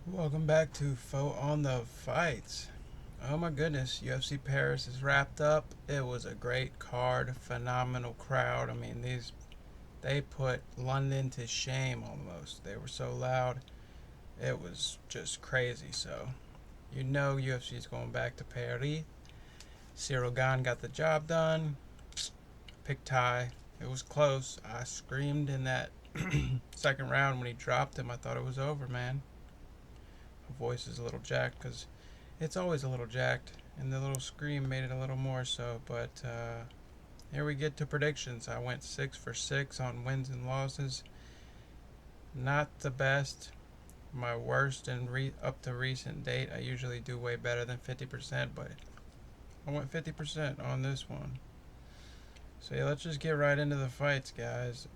Welcome back to Foeonthefights. Oh my goodness, UFC Paris is wrapped up. It was a great card, phenomenal crowd. I mean, they put London to shame almost. They were so loud. It was just crazy. So, UFC is going back to Paris. Cyril Gane got the job done. Pick tie. It was close. I screamed in that second round when he dropped him. I thought it was over, man. My voice is a little jacked because it's always a little jacked, and the little scream made it a little more so. But here we get to predictions. I went 6 for 6 on wins and losses. Not the best. My worst in up to recent date. I usually do way better than 50%, but I went 50% on this one. So yeah, let's just get right into the fights, guys.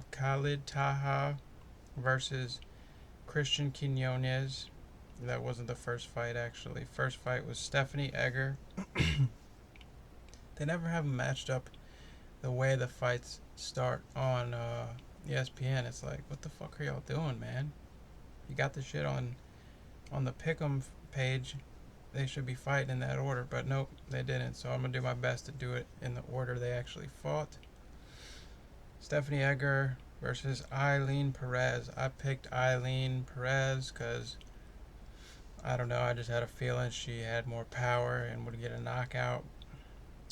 Khalid Taha versus Christian Quinones. That wasn't the first fight, actually. First fight was Stephanie Egger. They never have them matched up the way the fights start on ESPN. It's like, what the fuck are y'all doing, man? You got the shit on the Pick'em page. They should be fighting in that order, but nope, they didn't. So I'm gonna do my best to do it in the order they actually fought. Stephanie Egger versus Eileen Perez. I picked Eileen Perez because I don't know. I just had a feeling she had more power and would get a knockout.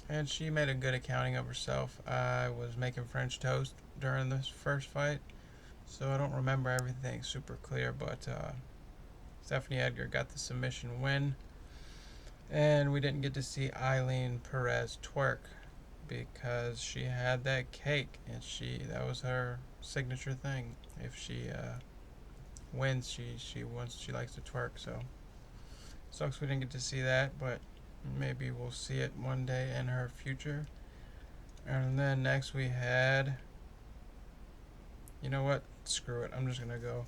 And she made a good accounting of herself. I was making French toast during this first fight, so I don't remember everything super clear. But Stephanie Edgar got the submission win. And we didn't get to see Eileen Perez twerk because she had that cake, and that was her signature thing. If she wins, she likes to twerk. So sucks we didn't get to see that, but maybe we'll see it one day in her future. And then next we had, you know what? Screw it. I'm just gonna go.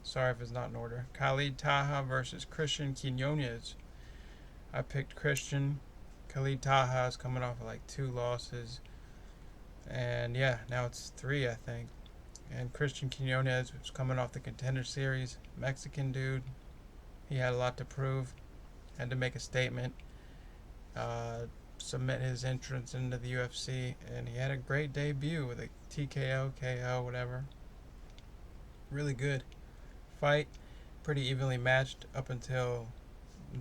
Sorry if it's not in order. Khalid Taha versus Christian Quinones. I picked Christian. Khalid Taha is coming off of like 2 losses. And yeah, now it's 3, I think. And Christian Quinones was coming off the Contender Series. Mexican dude. He had a lot to prove. Had to make a statement. Submit his entrance into the UFC. And he had a great debut with a TKO, KO, whatever. Really good fight. Pretty evenly matched up until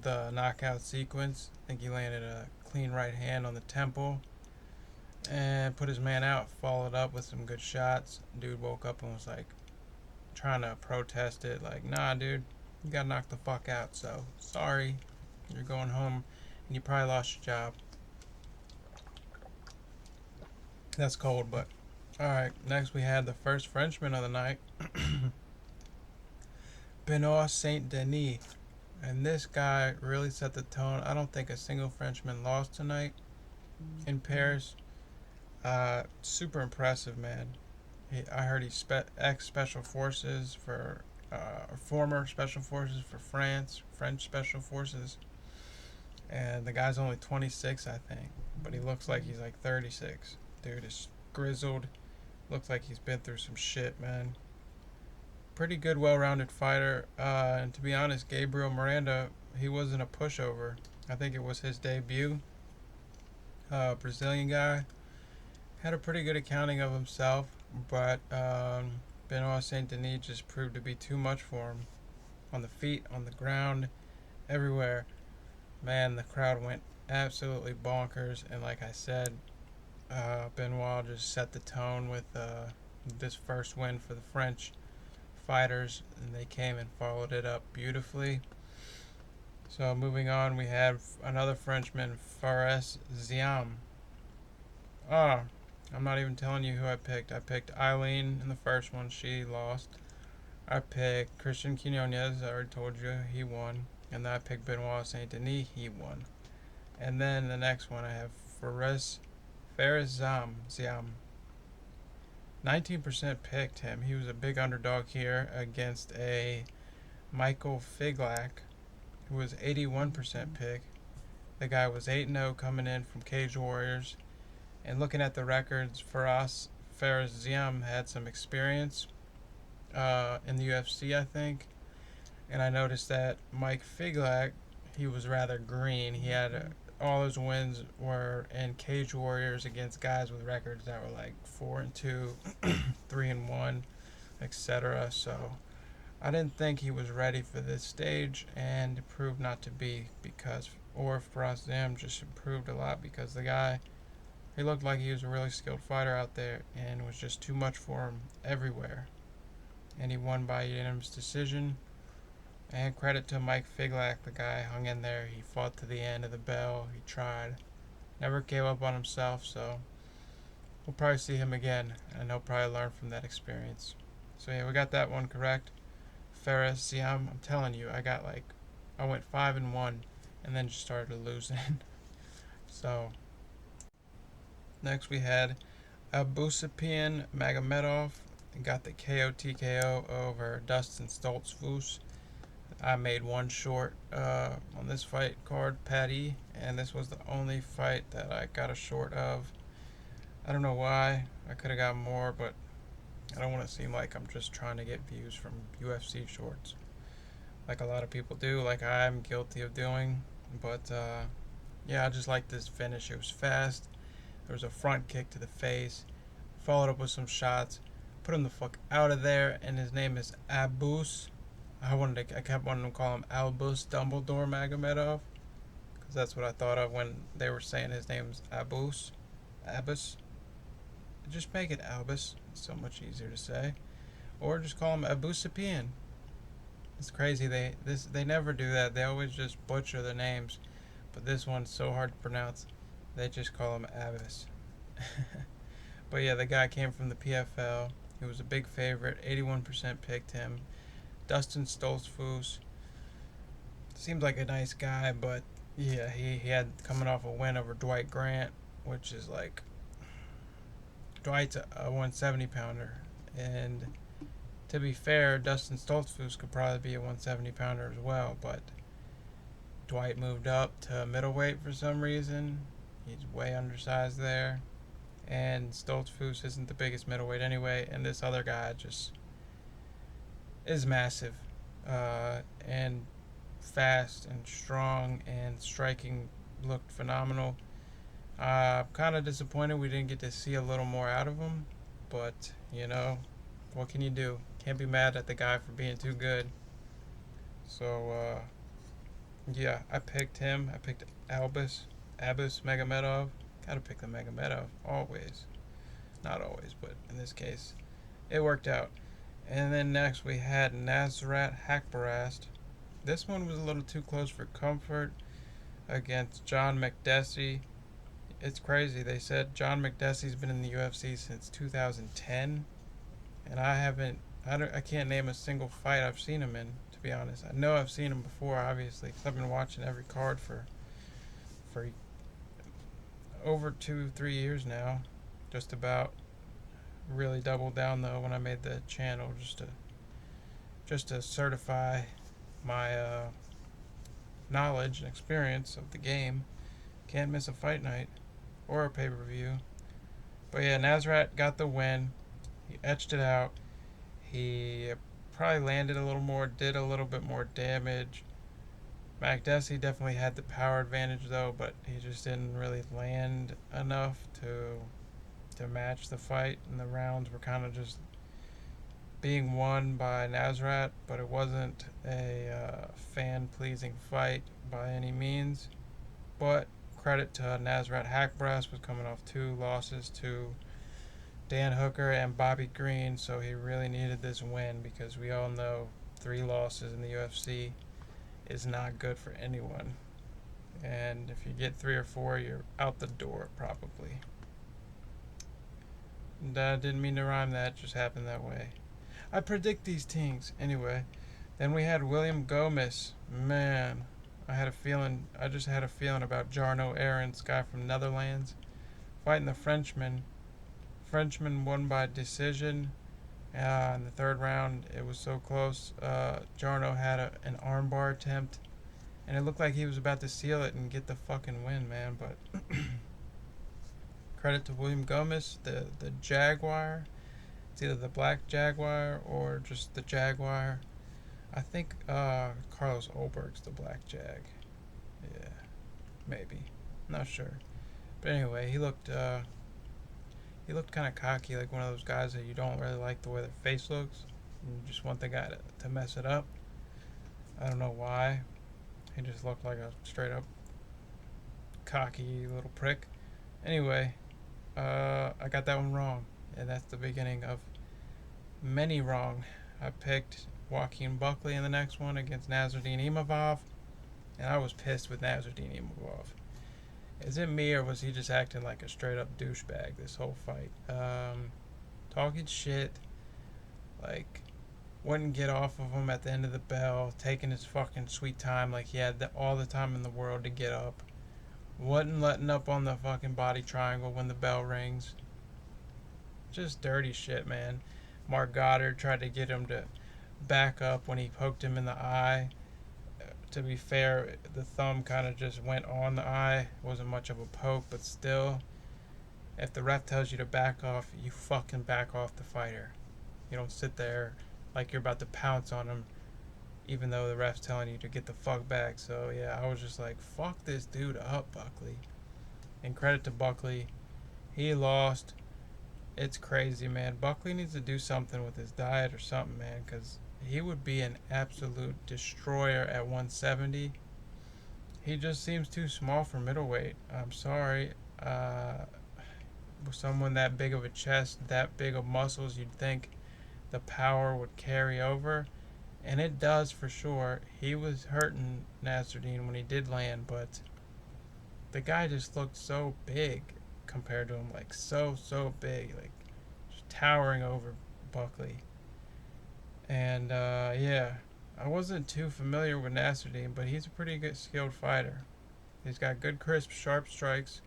the knockout sequence. I think he landed a clean right hand on the temple and put his man out. Followed up with some good shots. Dude woke up and was like trying to protest it, like, nah, dude, you got knocked the fuck out. So sorry, you're going home, and you probably lost your job. That's cold, but all right. Next, we had the first Frenchman of the night, Benoit Saint Denis. And this guy really set the tone. I don't think a single Frenchman lost tonight in Paris. Super impressive, man. I heard he's ex special forces for, former special forces for France, French special forces. And the guy's only 26, I think, but he looks like he's like 36. Dude is grizzled. Looks like he's been through some shit, man. Pretty good, well-rounded fighter. And to be honest, Gabriel Miranda, he wasn't a pushover. I think it was his debut. Brazilian guy. Had a pretty good accounting of himself, but Benoit Saint Denis just proved to be too much for him. On the feet, on the ground, everywhere. Man, the crowd went absolutely bonkers. And like I said, Benoit just set the tone with this first win for the French fighters, and they came and followed it up beautifully. So moving on, we have another Frenchman, Fares Ziam. I'm not even telling you who I picked. I picked Eileen in the first one. She lost. I picked Christian Quinones. I already told you he won. And then I picked Benoit Saint Denis. He won. And then the next one I have Fares Ziam. 19% picked him. He was a big underdog here against a Michael Figlak, who was 81% pick. The guy was 8-0 coming in from Cage Warriors. And looking at the records for us, Fares Ziam had some experience in the UFC, I think. And I noticed that Mike Figlak, he was rather green. He had all his wins were in Cage Warriors against guys with records that were like 4-2, 3-1, etc. So I didn't think he was ready for this stage, and it proved not to be because, or Farazem just improved a lot because the guy, he looked like he was a really skilled fighter out there and it was just too much for him everywhere. And he won by unanimous decision. And credit to Mike Figlak, the guy hung in there. He fought to the end of the bell. He tried. Never gave up on himself, so we'll probably see him again, and he'll probably learn from that experience. So yeah, we got that one correct. Ferris, see, I'm telling you, I went 5-1, and then just started losing. So next we had Abusapian Magomedov, got the KO TKO over Dustin Stoltzfus. I made one short on this fight card, Patty, and this was the only fight that I got a short of. I don't know why. I could have got more, but I don't want to seem like I'm just trying to get views from UFC shorts, like a lot of people do, like I'm guilty of doing. But yeah, I just like this finish. It was fast. There was a front kick to the face, followed up with some shots, put him the fuck out of there, and his name is Abus. I kept wanting to call him Albus Dumbledore Magomedov, because that's what I thought of when they were saying his name's Abus. Abus. Just make it Albus. It's so much easier to say. Or just call him Abusapian. It's crazy. They never do that. They always just butcher the names. But this one's so hard to pronounce. They just call him Abus. But yeah, the guy came from the PFL. He was a big favorite. 81% picked him. Dustin Stoltzfus seemed like a nice guy, but yeah, he had coming off a win over Dwight Grant, which is like, Dwight's a 170 pounder, and to be fair, Dustin Stoltzfus could probably be a 170 pounder as well, but Dwight moved up to middleweight for some reason. He's way undersized there, and Stoltzfus isn't the biggest middleweight anyway, and this other guy just is massive, and fast and strong, and striking looked phenomenal. Kind of disappointed we didn't get to see a little more out of him, but you know, what can you do? Can't be mad at the guy for being too good. So yeah, I picked him. I picked Abus Magomedov. Gotta pick the Magomedov always. Not always, but in this case, it worked out. And then next we had Nasrat Hakparast. This one was a little too close for comfort against John McDessie. It's crazy. They said John McDessie's been in the UFC since 2010, and I can't name a single fight I've seen him in, to be honest. I know I've seen him before, obviously, because I've been watching every card for over 2-3 years now, just about. Really doubled down though when I made the channel just to certify my knowledge and experience of the game. Can't miss a fight night or a pay-per-view. But yeah, Nasrat got the win. He etched it out. He probably landed a little more, did a little bit more damage. McDessie definitely had the power advantage though, but he just didn't really land enough to match the fight, and the rounds were kind of just being won by Nasrat, but it wasn't a fan-pleasing fight by any means. But credit to Nasrat Hakparast, was coming off 2 losses to Dan Hooker and Bobby Green, so he really needed this win, because we all know 3 losses in the UFC is not good for anyone. And if you get 3 or 4, you're out the door probably. Didn't mean to rhyme that, just happened that way. I predict these things. Anyway, then we had William Gomez. Man, I just had a feeling about Jarno Arens, guy from Netherlands, fighting the Frenchman. Frenchman won by decision. In the 3rd round, it was so close. Jarno had an armbar attempt, and it looked like he was about to seal it and get the fucking win, man, but credit to William Gomez, the Jaguar. It's either the Black Jaguar or just the Jaguar. I think Carlos Ulberg's the Black Jag. Yeah, maybe. Not sure. But anyway, he looked kind of cocky, like one of those guys that you don't really like the way their face looks. And you just want the guy to mess it up. I don't know why. He just looked like a straight up cocky little prick. Anyway, I got that one wrong, and that's the beginning of many wrong. I picked Joaquin Buckley in the next one against Nasruddin Imavov, and I was pissed with Nasruddin Imavov. Is it me, or was he just acting like a straight up douchebag this whole fight? Talking shit, like wouldn't get off of him at the end of the bell, taking his fucking sweet time like he had all the time in the world to get up. Wasn't letting up on the fucking body triangle when the bell rings. Just dirty shit, man. Mark Goddard tried to get him to back up when he poked him in the eye. To be fair, the thumb kind of just went on the eye. It wasn't much of a poke, but still, if the ref tells you to back off, you fucking back off the fighter. You don't sit there like you're about to pounce on him, even though the ref's telling you to get the fuck back. So yeah, I was just like, fuck this dude up, Buckley. And credit to Buckley, he lost. It's crazy, man. Buckley needs to do something with his diet or something, man, because he would be an absolute destroyer at 170. He just seems too small for middleweight. I'm sorry. With someone that big of a chest, that big of muscles, you'd think the power would carry over. And it does for sure. He was hurting Nasruddin when he did land, but the guy just looked so big compared to him. Like, so big. Like, just towering over Buckley. And yeah, I wasn't too familiar with Nasruddin, but he's a pretty good skilled fighter. He's got good, crisp, sharp strikes.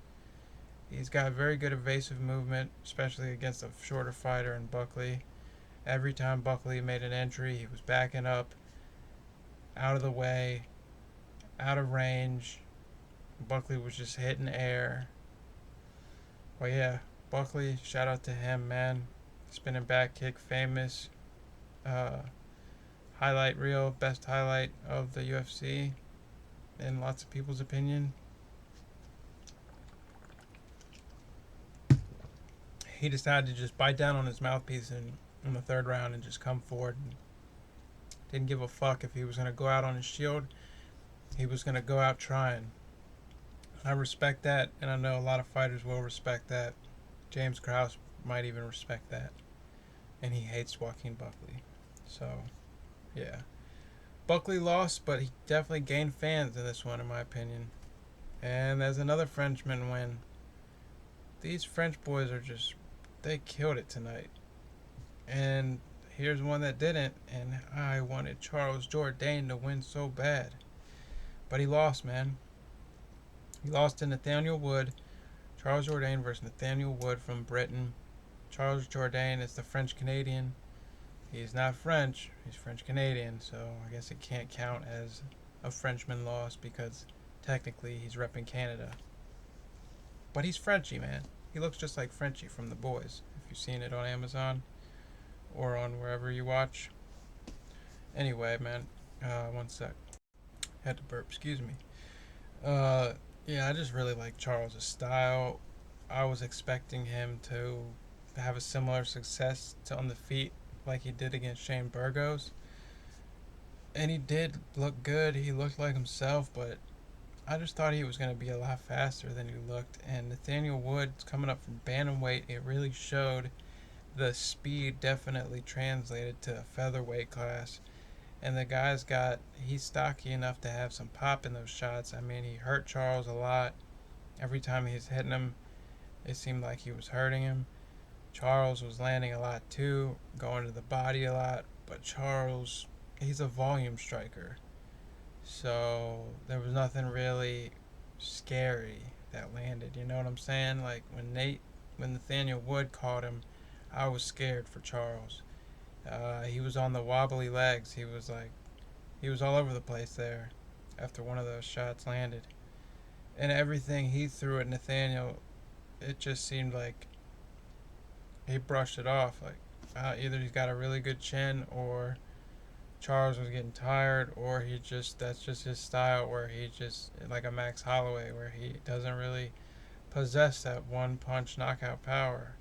He's got very good evasive movement, especially against a shorter fighter in Buckley. Every time Buckley made an entry, he was backing up, out of the way, out of range. Buckley was just hitting air. But yeah, Buckley, shout out to him, man. Spinning back kick, famous. Uh, Highlight reel, best highlight of the UFC, in lots of people's opinion. He decided to just bite down on his mouthpiece in the third round and just come forward. And didn't give a fuck if he was going to go out on his shield. He was going to go out trying. I respect that, and I know a lot of fighters will respect that. James Krause might even respect that. And he hates Joaquin Buckley. So, yeah. Buckley lost, but he definitely gained fans in this one, in my opinion. And there's another Frenchman win. These French boys are just, they killed it tonight. And here's one that didn't, and I wanted Charles Jourdain to win so bad. But he lost, man. He lost to Nathaniel Wood. Charles Jourdain versus Nathaniel Wood from Britain. Charles Jourdain is the French-Canadian. He's not French, he's French-Canadian, so I guess it can't count as a Frenchman loss because technically he's repping Canada. But he's Frenchy, man. He looks just like Frenchie from The Boys, if you've seen it on Amazon or on wherever you watch. Anyway, man, one sec. Had to burp, excuse me. Yeah, I just really like Charles' style. I was expecting him to have a similar success to on the feet like he did against Shane Burgos. And he did look good. He looked like himself, but I just thought he was going to be a lot faster than he looked. And Nathaniel Woods coming up from bantamweight, it really showed the speed definitely translated to a featherweight class. And the guy's he's stocky enough to have some pop in those shots. I mean, he hurt Charles a lot. Every time he was hitting him, it seemed like he was hurting him. Charles was landing a lot too, going to the body a lot. But Charles, he's a volume striker. So there was nothing really scary that landed. You know what I'm saying? Like when Nathaniel Wood caught him, I was scared for Charles. He was on the wobbly legs. He was all over the place there after one of those shots landed. And everything he threw at Nathaniel, it just seemed like he brushed it off. Like either he's got a really good chin or Charles was getting tired, or that's just his style, where he just like a Max Holloway, where he doesn't really possess that one punch knockout power,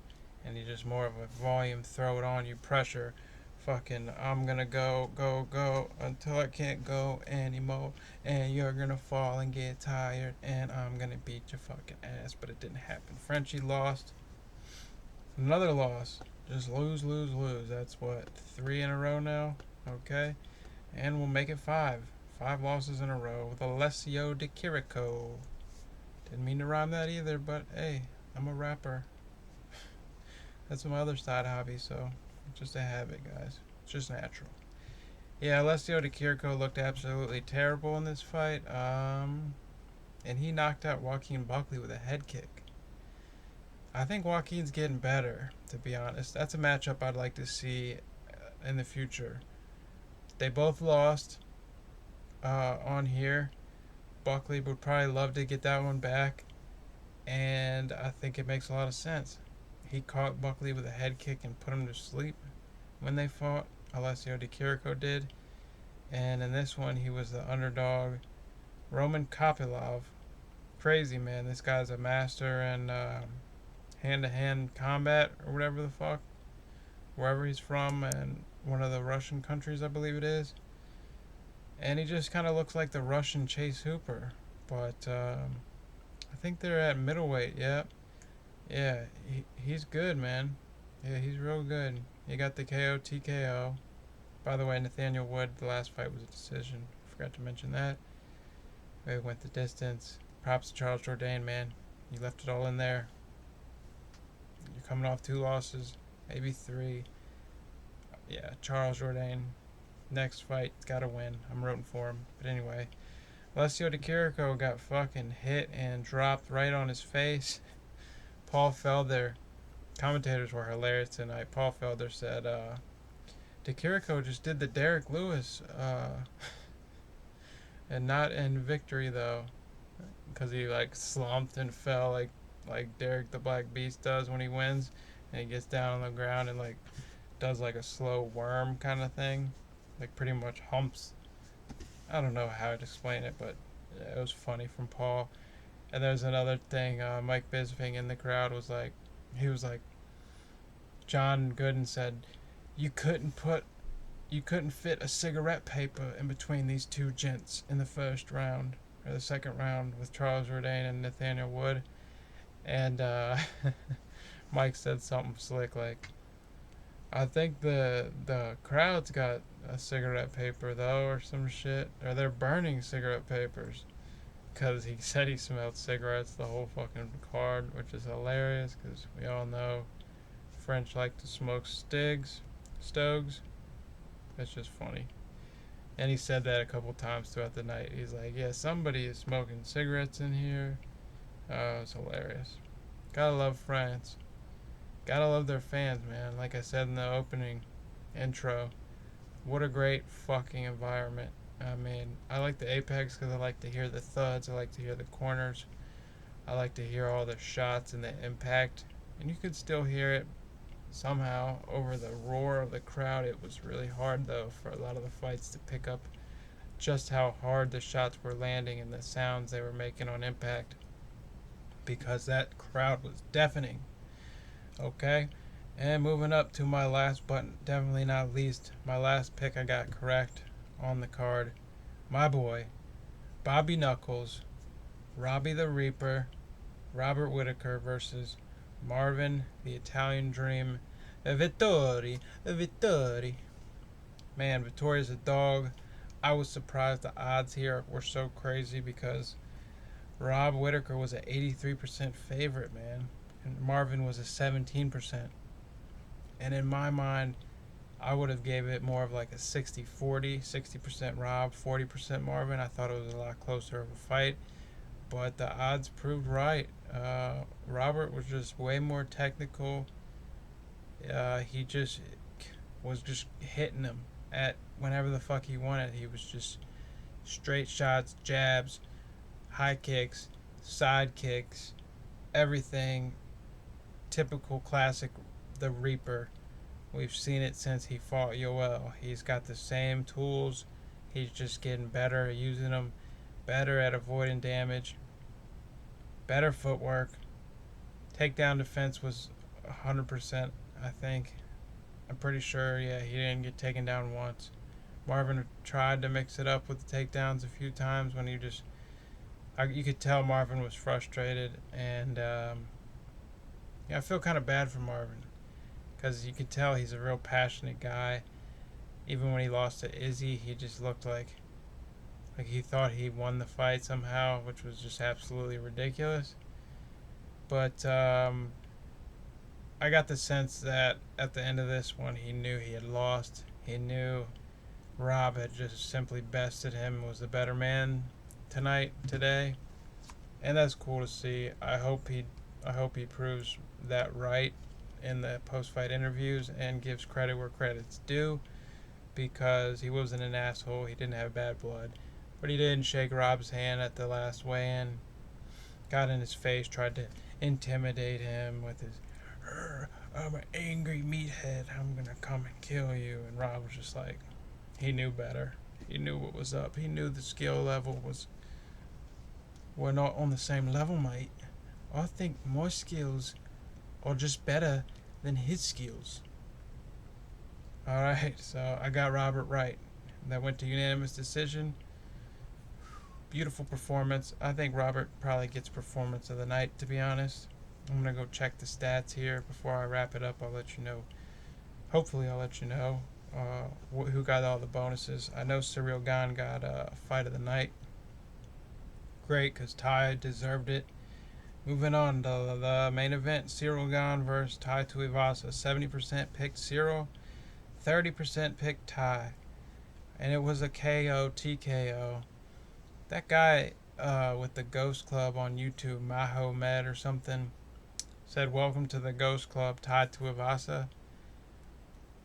and he's just more of a volume, throw it on you, pressure, fucking I'm gonna go until I can't go anymore, and you're gonna fall and get tired, and I'm gonna beat your fucking ass. But it didn't happen. Frenchie lost. Another loss. Just lose, lose, lose. That's what, 3 in a row now? Okay. And we'll make it 5. 5 losses in a row with Alessio Di Chirico. Didn't mean to rhyme that either, but hey, I'm a rapper. That's my other side hobby, so it's just a habit, guys. It's just natural. Yeah, Alessio Di Chirico looked absolutely terrible in this fight. And he knocked out Joaquin Buckley with a head kick. I think Joaquin's getting better, to be honest. That's a matchup I'd like to see in the future. They both lost on here. Buckley would probably love to get that one back, and I think it makes a lot of sense. He caught Buckley with a head kick and put him to sleep when they fought. Alessio Di Chirico did. And in this one, he was the underdog. Roman Kopylov. Crazy, man. This guy's a master in hand-to-hand combat, or whatever the fuck. Wherever he's from, and one of the Russian countries, I believe it is. And he just kind of looks like the Russian Chase Hooper. But I think they're at middleweight, yep. Yeah, he's good, man. Yeah, he's real good. He got the KO TKO. By the way, Nathaniel Wood, the last fight was a decision. Forgot to mention that. He went the distance. Props to Charles Jourdain, man. You left it all in there. You're coming off 2 losses, maybe 3. Yeah, Charles Jourdain. Next fight, got to win. I'm rooting for him. But anyway, Alessio Di Chirico got fucking hit and dropped right on his face. Paul Felder, commentators were hilarious tonight. Paul Felder said, Di Chirico just did the Derek Lewis, and not in victory though, because he like slumped and fell like Derek the Black Beast does when he wins, and he gets down on the ground and like does like a slow worm kind of thing, like pretty much humps. I don't know how to explain it, but it was funny from Paul. And there's another thing, Mike Bisping in the crowd was like, John Gooden said, you couldn't fit a cigarette paper in between these 2 gents in the first round, or the second round, with Charles Jourdain and Nathaniel Wood. And Mike said something slick like, I think the crowd's got a cigarette paper though, or some shit, or they're burning cigarette papers. Because he said he smelled cigarettes the whole fucking card, which is hilarious because we all know French like to smoke stogs. That's just funny. And he said that a couple times throughout the night. He's like, yeah, somebody is smoking cigarettes in here. It's hilarious. Gotta love France. Gotta love their fans, man. Like I said in the opening intro, what a great fucking environment. I mean, I like the Apex because I like to hear the thuds. I like to hear the corners. I like to hear all the shots and the impact. And you could still hear it somehow over the roar of the crowd. It was really hard, though, for a lot of the fights to pick up just how hard the shots were landing and the sounds they were making on impact, because that crowd was deafening. Okay? And moving up to my last, but definitely not least, my last pick I got correct on the card. My boy, Bobby Knuckles, Robbie the Reaper, Robert Whittaker versus Marvin the Italian Dream, Vittori. Man, Vittori's a dog. I was surprised the odds here were so crazy because Rob Whittaker was an 83% favorite, man, and Marvin was a 17%. And in my mind, I would have gave it more of like a 60-40, 60% Rob, 40% Marvin. I thought it was a lot closer of a fight, but the odds proved right. Robert was just way more technical. He just was just hitting him at whenever the fuck he wanted. He was just straight shots, jabs, high kicks, side kicks, everything. Typical classic, the Reaper, We've seen it since he fought Yoel. He's got the same tools. He's just getting better at using them, better at avoiding damage, better footwork. Takedown defense was 100%, I think. I'm pretty sure, yeah, he didn't get taken down once. Marvin tried to mix it up with the takedowns a few times when he just... you could tell Marvin was frustrated, and yeah, I feel kind of bad for Marvin because you could tell he's a real passionate guy. Even when he lost to Izzy, he just looked like he thought he won the fight somehow, which was just absolutely ridiculous. But I got the sense that at the end of this one, he knew he had lost. He knew Rob had just simply bested him, was the better man today, and that's cool to see. I hope he proves that right in the post-fight interviews and gives credit where credit's due, because he wasn't an asshole. He didn't have bad blood, but he didn't shake Rob's hand at the last weigh-in. Got in his face, tried to intimidate him with his, I'm an angry meathead, I'm gonna come and kill you. And Rob was just like, he knew better. He knew what was up. He knew the skill level we're not on the same level, mate. I think my skills are just better than his skills. Alright, so I got Robert right. That went to unanimous decision. Beautiful performance. I think Robert probably gets performance of the night, to be honest. I'm going to go check the stats here before I wrap it up. I'll let you know. Hopefully I'll let you know who got all the bonuses. I know Cyril Gane got fight of the night. Great, because Ty deserved it. Moving on to the main event, Cyril Gane versus Tai Tuivasa. 70% picked Cyril, 30% picked Ty. And it was a KO, TKO. That guy with the Ghost Club on YouTube, Mahomed or something, said, "Welcome to the Ghost Club, Tai Tuivasa."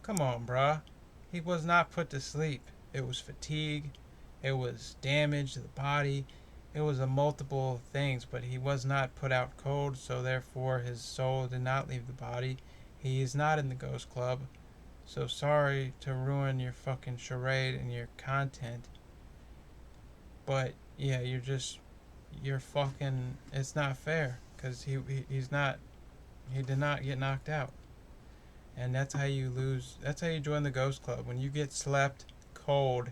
Come on, bruh. He was not put to sleep. It was fatigue. It was damage to the body. It was a multiple things, but he was not put out cold, so therefore his soul did not leave the body. He is not in the Ghost Club. So sorry to ruin your fucking charade and your content. But yeah, you're fucking, it's not fair, because he did not get knocked out. And that's how you lose. That's how you join the Ghost Club. When you get slept cold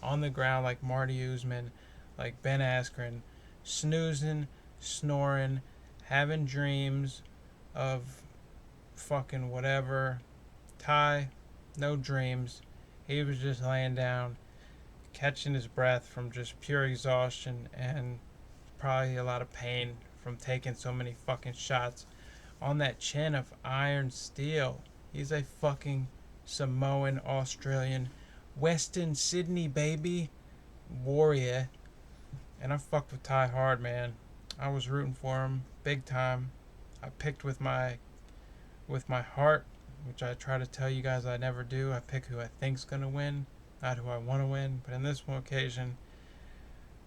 on the ground like Marty Usman, like Ben Askren, snoozing, snoring, having dreams of fucking whatever. Ty, no dreams. He was just laying down, catching his breath from just pure exhaustion and probably a lot of pain from taking so many fucking shots on that chin of iron steel. He's a fucking Samoan, Australian, Western Sydney baby warrior. And I fucked with Ty hard, man. I was rooting for him big time. I picked with my heart, which I try to tell you guys I never do. I pick who I think's gonna win, not who I want to win. But in this one occasion,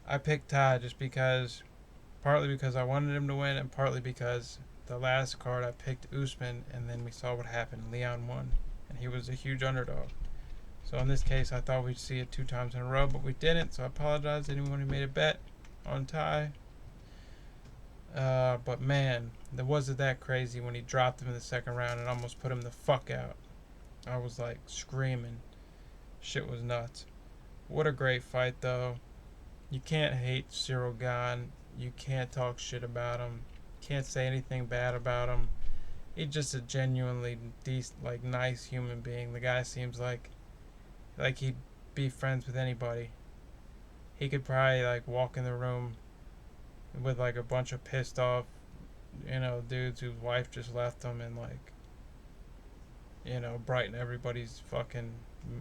I picked Ty just because, partly because I wanted him to win, and partly because the last card I picked Usman, and then we saw what happened. Leon won, and he was a huge underdog. So in this case, I thought we'd see it 2 times in a row, but we didn't. So I apologize to anyone who made a bet on Ty. But man, it wasn't that crazy when he dropped him in the second round and almost put him the fuck out. I was like screaming. Shit was nuts. What a great fight, though. You can't hate Cyril Gane. You can't talk shit about him. Can't say anything bad about him. He's just a genuinely decent, like, nice human being. The guy seems like he'd be friends with anybody. He could probably like walk in the room with like a bunch of pissed off, dudes whose wife just left them, and like, brighten everybody's fucking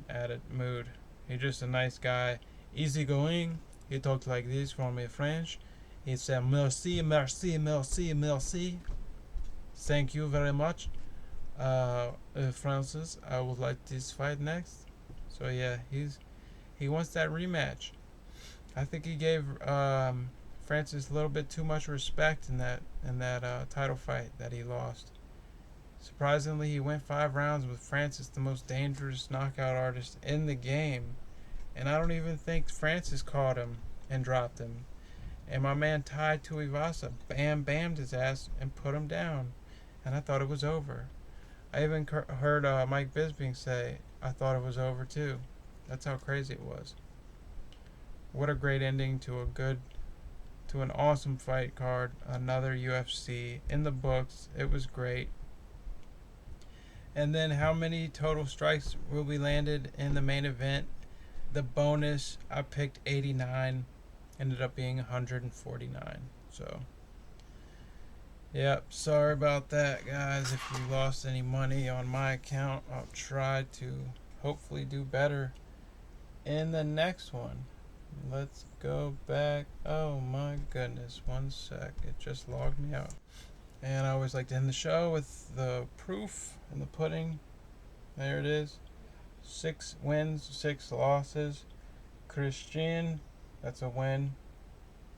added mood. He's just a nice guy, easygoing. He talked like this from me French. He said, "Merci, merci, merci, merci. Thank you very much, Francis. I would like this fight next." So yeah, he wants that rematch. I think he gave Francis a little bit too much respect in that title fight that he lost. Surprisingly, he went 5 rounds with Francis, the most dangerous knockout artist in the game. And I don't even think Francis caught him and dropped him. And my man Tai Tuivasa bammed his ass and put him down. And I thought it was over. I even heard Mike Bisping say, I thought it was over too. That's how crazy it was. What a great ending to an awesome fight card. Another UFC in the books. It was great. And then how many total strikes will be landed in the main event? The bonus, I picked 89. Ended up being 149. So, yep, sorry about that, guys. If you lost any money on my account, I'll try to hopefully do better in the next one. Let's go back. Oh my goodness, one sec. It just logged me out. And I always like to end the show with the proof in the pudding. There it is. 6 wins, 6 losses. Christian, that's a win.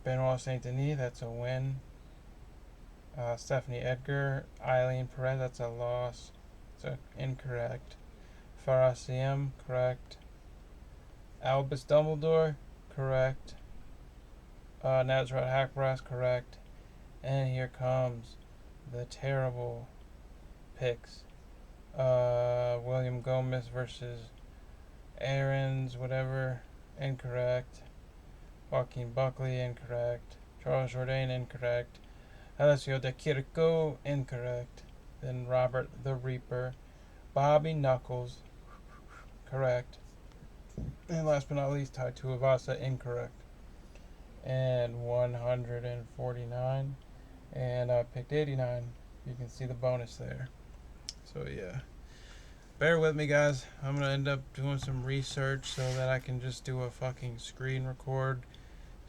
Benoit Saint Denis, that's a win. Stephanie Edgar, Eileen Perez, that's a loss. It's incorrect. Farah correct. Albus Dumbledore, correct. Nazrat Hakras, correct. And here comes the terrible picks. William Gomez versus Aaron's, whatever, incorrect. Joaquin Buckley, incorrect. Charles Jourdain, incorrect. Alessio De Chirico, incorrect. Then Robert the Reaper. Bobby Knuckles, correct. And last but not least, Tai Tuivasa, incorrect. And 149. And I picked 89. You can see the bonus there. So yeah. Bear with me, guys. I'm going to end up doing some research so that I can just do a fucking screen record.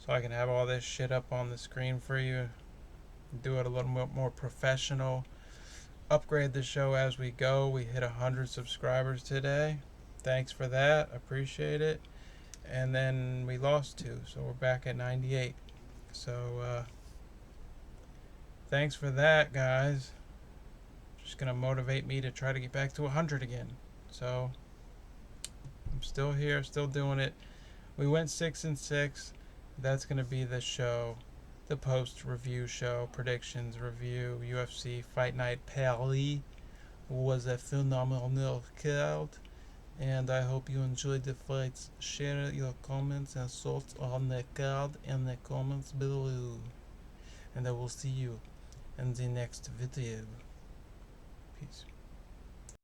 So I can have all this shit up on the screen for you. Do it a little bit more professional. Upgrade the show as we go. We hit 100 subscribers today. Thanks for that. Appreciate it. And then we lost 2. So we're back at 98. So, thanks for that, guys. Just going to motivate me to try to get back to 100 again. So, I'm still here, still doing it. We went 6-6. That's going to be the show, the post-review show, predictions, review, UFC, Fight Night Paris was a phenomenal card, and I hope you enjoyed the fights. Share your comments and thoughts on the card in the comments below, and I will see you in the next video. Peace.